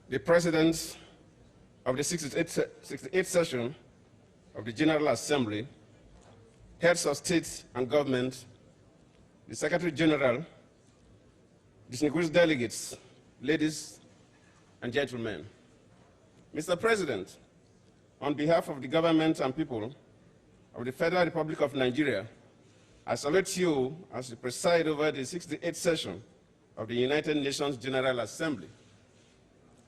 the President of the 68th session of the General Assembly, heads of state and government, the Secretary General, distinguished delegates, ladies and gentlemen. Mr. President, on behalf of the government and people of the Federal Republic of Nigeria, I salute you as you preside over the 68th session of the United Nations General Assembly.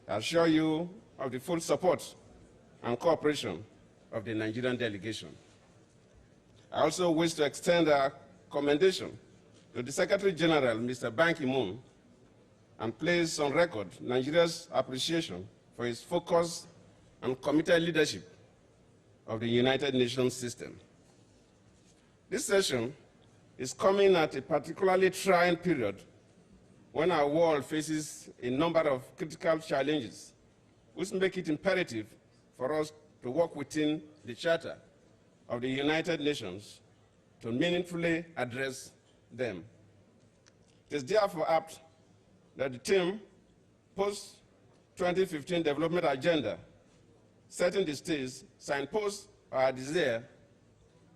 I assure you of the full support and cooperation of the Nigerian delegation. I also wish to extend our commendation to the Secretary General, Mr. Ban Ki-moon, and place on record Nigeria's appreciation for his focused and committed leadership of the United Nations system. This session is coming at a particularly trying period when our world faces a number of critical challenges, which make it imperative for us to work within the Charter of the United Nations to meaningfully address them. It is therefore apt that the theme, Post-2015 Development Agenda, setting the stage, signposts our desire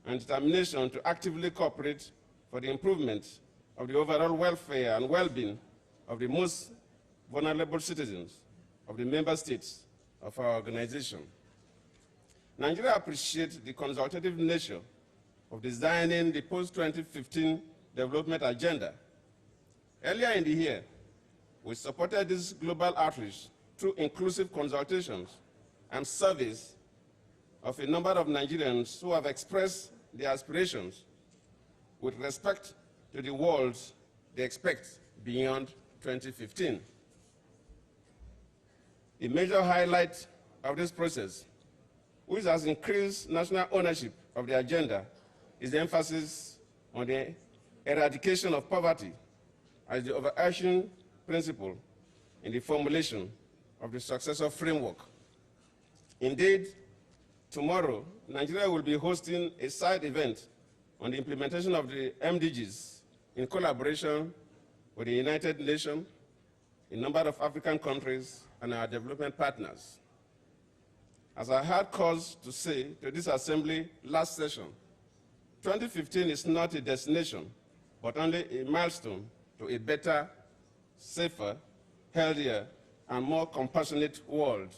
and determination to actively cooperate for the improvement of the overall welfare and well-being of the most vulnerable citizens of the member states of our organization. Nigeria appreciates the consultative nature of designing the post-2015 development agenda. Earlier in the year, we supported this global outreach through inclusive consultations and surveys of a number of Nigerians who have expressed their aspirations with respect to the world they expect beyond 2015. A major highlight of this process, which has increased national ownership of the agenda, is the emphasis on the eradication of poverty as the overarching principle in the formulation of the successor framework. Indeed, tomorrow, Nigeria will be hosting a side event on the implementation of the MDGs in collaboration with the United Nations, a number of African countries, and our development partners. As I had cause to say to this assembly last session, 2015 is not a destination, but only a milestone to a better, safer, healthier, and more compassionate world.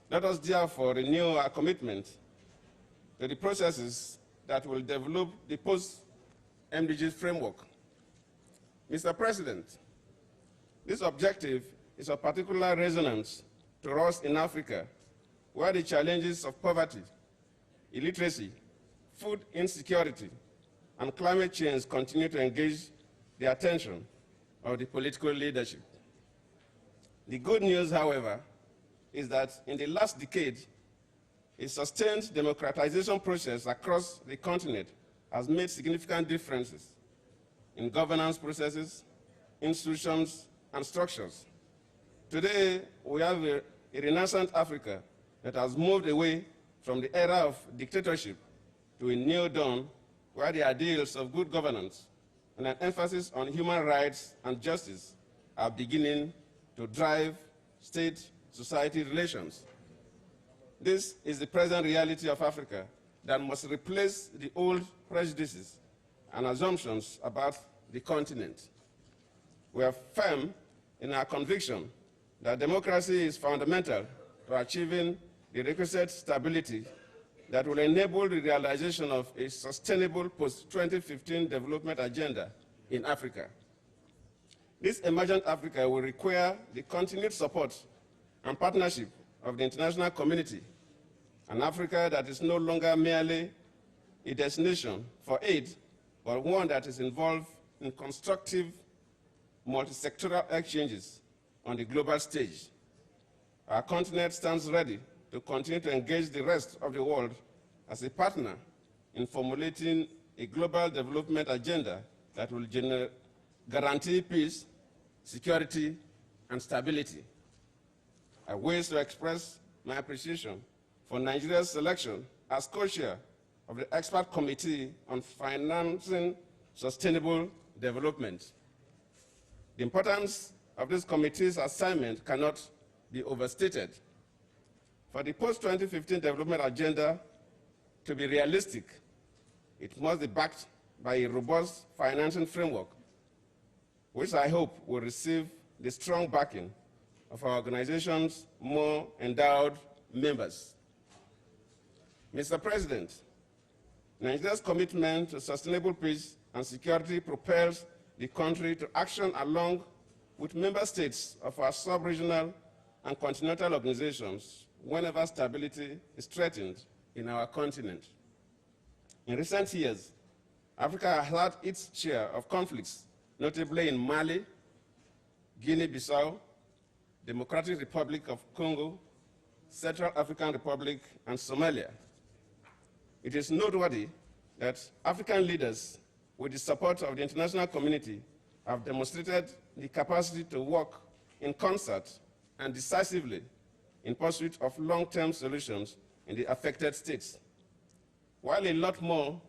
Let us therefore renew our commitment to the processes that will develop the post-MDGs framework. Mr. President, this objective is of particular resonance to us in Africa, where the challenges of poverty, illiteracy, food insecurity, and climate change continue to engage the attention of the political leadership. The good news, however, is that in the last decade, a sustained democratization process across the continent has made significant differences in governance processes, institutions, and structures. Today, we have a renaissance Africa that has moved away from the era of dictatorship to a new dawn where the ideals of good governance and an emphasis on human rights and justice are beginning to drive state-society relations. This is the present reality of Africa that must replace the old prejudices and assumptions about the continent. We are firm in our conviction that democracy is fundamental to achieving the requisite stability that will enable the realization of a sustainable post-2015 development agenda in Africa. This emergent Africa will require the continued support and partnership of the international community, an Africa that is no longer merely a destination for aid, but one that is involved in constructive multi-sectoral exchanges on the global stage. Our continent stands ready to continue to engage the rest of the world as a partner in formulating a global development agenda that will guarantee peace, security, and stability. I wish to express my appreciation for Nigeria's selection as co-chair of the Expert Committee on Financing Sustainable Development. The importance of this committee's assignment cannot be overstated. For the post-2015 development agenda to be realistic, it must be backed by a robust financing framework, which I hope will receive the strong backing of our organization's more endowed members. Mr. President, Nigeria's commitment to sustainable peace and security propels the country to action along with member states of our sub-regional and continental organizations whenever stability is threatened in our continent. In recent years, Africa has had its share of conflicts, notably in Mali, Guinea-Bissau, Democratic Republic of Congo, Central African Republic, and Somalia. It is noteworthy that African leaders, with the support of the international community, have demonstrated the capacity to work in concert and decisively in pursuit of long-term solutions in the affected states. While a lot more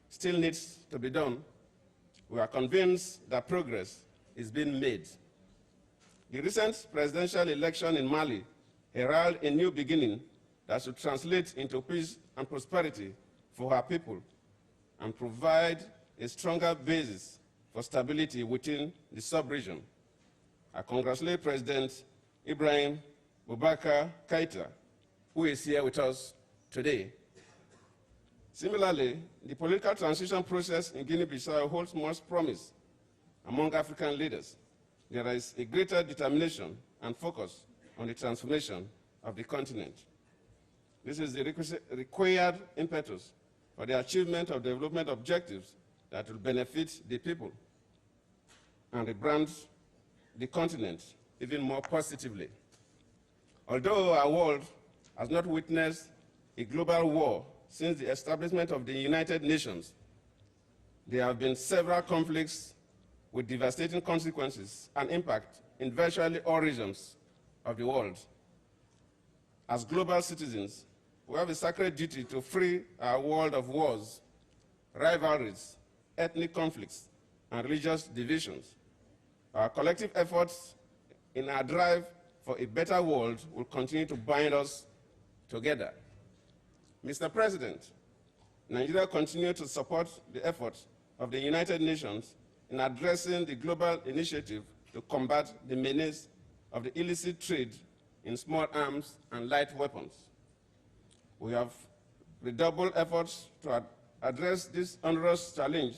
still needs to be done, we are convinced that progress is being made. The recent presidential election in Mali heralded a new beginning that should translate into peace and prosperity for our people and provide a stronger basis for stability within the sub-region. I congratulate President Ibrahim Boubacar Keïta, who is here with us today. Similarly, the political transition process in Guinea-Bissau holds much promise among African leaders. There is a greater determination and focus on the transformation of the continent. This is the required impetus for the achievement of development objectives that will benefit the people and rebrand the continent even more positively. Although our world has not witnessed a global war since the establishment of the United Nations, there have been several conflicts with devastating consequences and impact in virtually all regions of the world. As global citizens, we have a sacred duty to free our world of wars, rivalries, ethnic conflicts, and religious divisions. Our collective efforts in our drive for a better world will continue to bind us together. Mr. President, Nigeria continues to support the efforts of the United Nations in addressing the global initiative to combat the menace of the illicit trade in small arms and light weapons. We have redoubled efforts to address this onerous challenge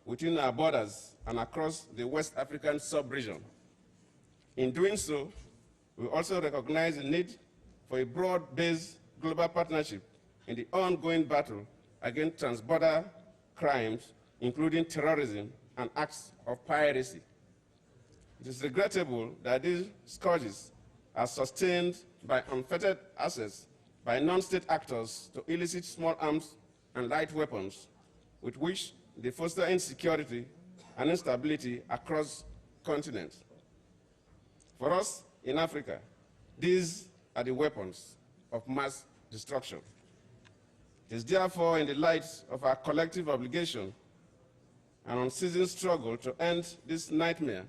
within our borders and across the West African sub-region. In doing so, we also recognize the need for a broad-based global partnership in the ongoing battle against transborder crimes, including terrorism and acts of piracy. It is regrettable that these scourges are sustained by unfettered access by non-state actors to illicit small arms and light weapons, with which they foster insecurity and instability across continents. For us in Africa, these are the weapons of mass destruction. It is therefore in the light of our collective obligation and unceasing struggle to end this nightmare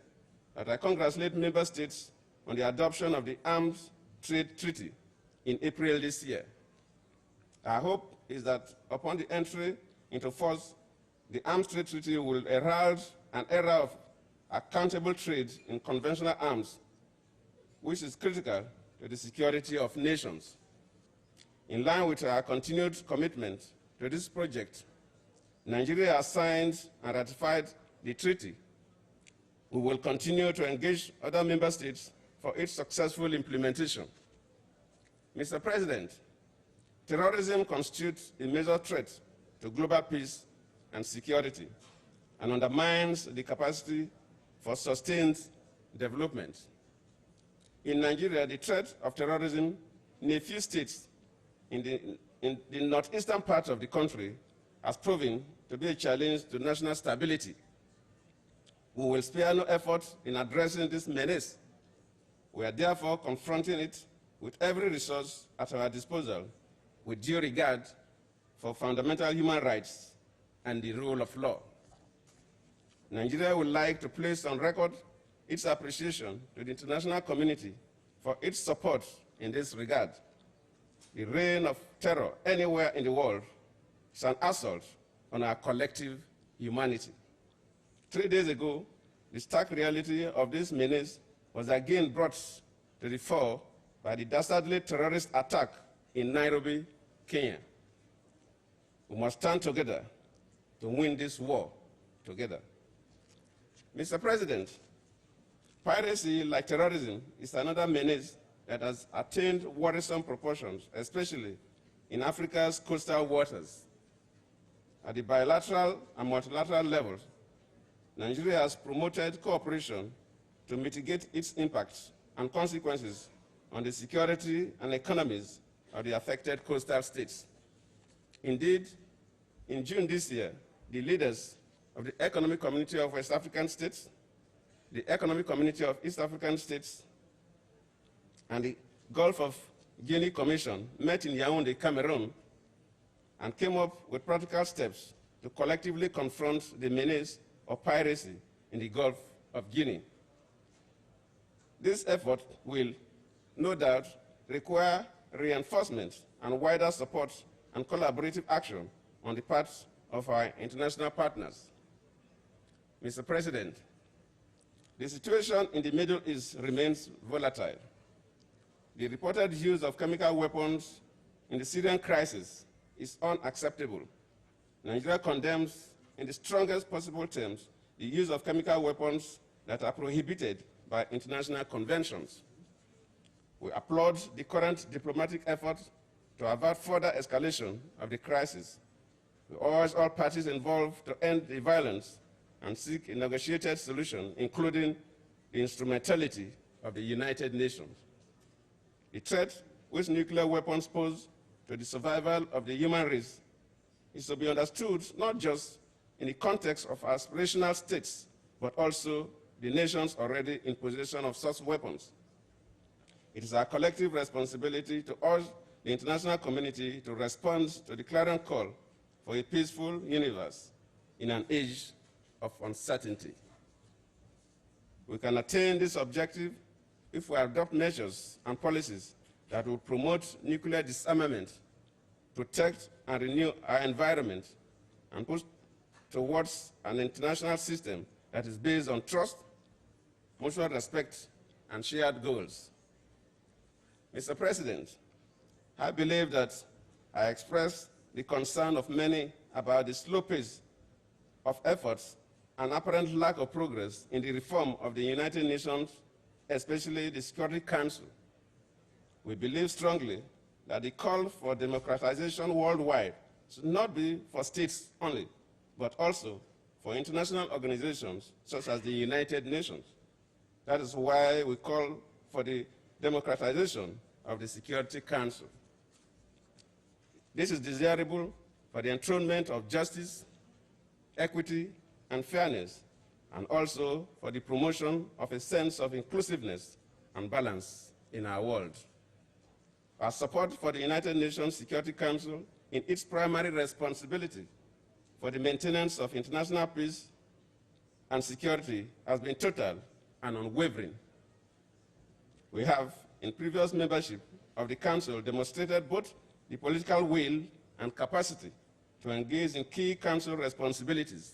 that I congratulate member states on the adoption of the Arms Trade Treaty in April this year. Our hope is that upon the entry into force, the Arms Trade Treaty will herald an era of accountable trade in conventional arms, which is critical to the security of nations. In line with our continued commitment to this project, Nigeria has signed and ratified the treaty. We will continue to engage other member states for its successful implementation. Mr. President, terrorism constitutes a major threat to global peace and security and undermines the capacity for sustained development. In Nigeria, the threat of terrorism in a few states in the northeastern part of the country has proven to be a challenge to national stability. We will spare no effort in addressing this menace. We are therefore confronting it with every resource at our disposal, with due regard for fundamental human rights and the rule of law. Nigeria would like to place on record its appreciation to the international community for its support in this regard. The reign of terror anywhere in the world is an assault on our collective humanity. 3 days ago, the stark reality of this menace was again brought to the fore by the dastardly terrorist attack in Nairobi, Kenya. We must stand together to win this war together. Mr. President, piracy, like terrorism, is another menace that has attained worrisome proportions, especially in Africa's coastal waters. At the bilateral and multilateral levels, Nigeria has promoted cooperation to mitigate its impacts and consequences on the security and economies of the affected coastal states. Indeed, in June this year, the leaders of the Economic Community of West African States, the Economic Community of East African States, and the Gulf of Guinea Commission met in Yaoundé, Cameroon, and came up with practical steps to collectively confront the menace of piracy in the Gulf of Guinea. This effort will, no doubt, require reinforcement and wider support and collaborative action on the part of our international partners. Mr. President, the situation in the Middle East remains volatile. The reported use of chemical weapons in the Syrian crisis is unacceptable. Nigeria condemns in the strongest possible terms the use of chemical weapons that are prohibited by international conventions. We applaud the current diplomatic effort to avert further escalation of the crisis. We urge all parties involved to end the violence and seek a negotiated solution, including the instrumentality of the United Nations. The threat which nuclear weapons pose to the survival of the human race is to be understood not just in the context of aspirational states, but also the nations already in possession of such weapons. It is our collective responsibility to urge the international community to respond to the clarion call for a peaceful universe in an age of uncertainty. We can attain this objective if we adopt measures and policies that will promote nuclear disarmament, protect and renew our environment, and push towards an international system that is based on trust, mutual respect, and shared goals. Mr. President, I believe that I expressed the concern of many about the slow pace of efforts and apparent lack of progress in the reform of the United Nations, especially the Security Council. We believe strongly that the call for democratization worldwide should not be for states only, but also for international organizations such as the United Nations. That is why we call for the democratization of the Security Council. This is desirable for the enthronement of justice, equity, and fairness, and also for the promotion of a sense of inclusiveness and balance in our world. Our support for the United Nations Security Council in its primary responsibility for the maintenance of international peace and security has been total and unwavering. We have, in previous membership of the Council, demonstrated both the political will and capacity to engage in key Council responsibilities.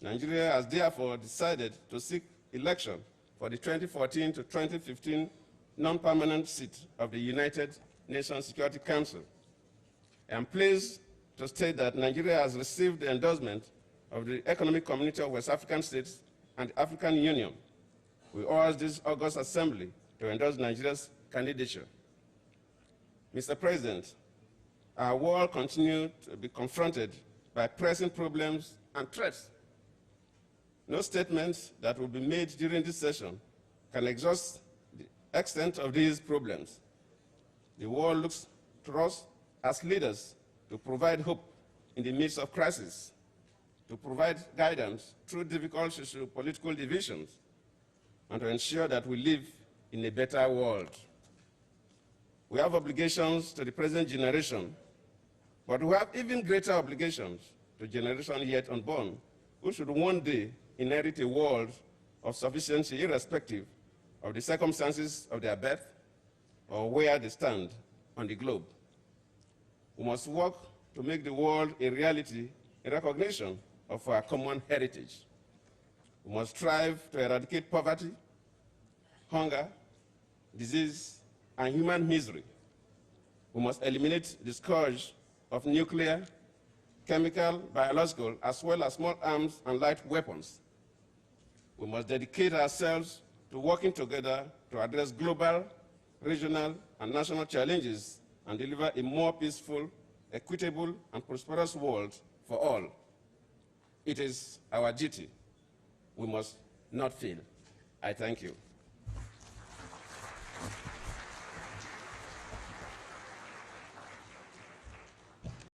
Nigeria has therefore decided to seek election for the 2014 to 2015 non-permanent seat of the United Nations Security Council. I am pleased to state that Nigeria has received the endorsement of the Economic Community of West African States and the African Union. We urge this August Assembly to endorse Nigeria's candidature. Mr. President, our world continues to be confronted by pressing problems and threats. No statements that will be made during this session can exhaust the extent of these problems. The world looks to us as leaders to provide hope in the midst of crisis, to provide guidance through difficult socio-political divisions, and to ensure that we live in a better world. We have obligations to the present generation, but we have even greater obligations to generation yet unborn, who should one day inherit a world of sufficiency irrespective of the circumstances of their birth or where they stand on the globe. We must work to make the world a reality in recognition of our common heritage. We must strive to eradicate poverty, hunger, disease, and human misery. We must eliminate the scourge of nuclear, chemical, biological, as well as small arms and light weapons. We must dedicate ourselves to working together to address global, regional, and national challenges and deliver a more peaceful, equitable, and prosperous world for all. It is our duty. We must not fail. I thank you.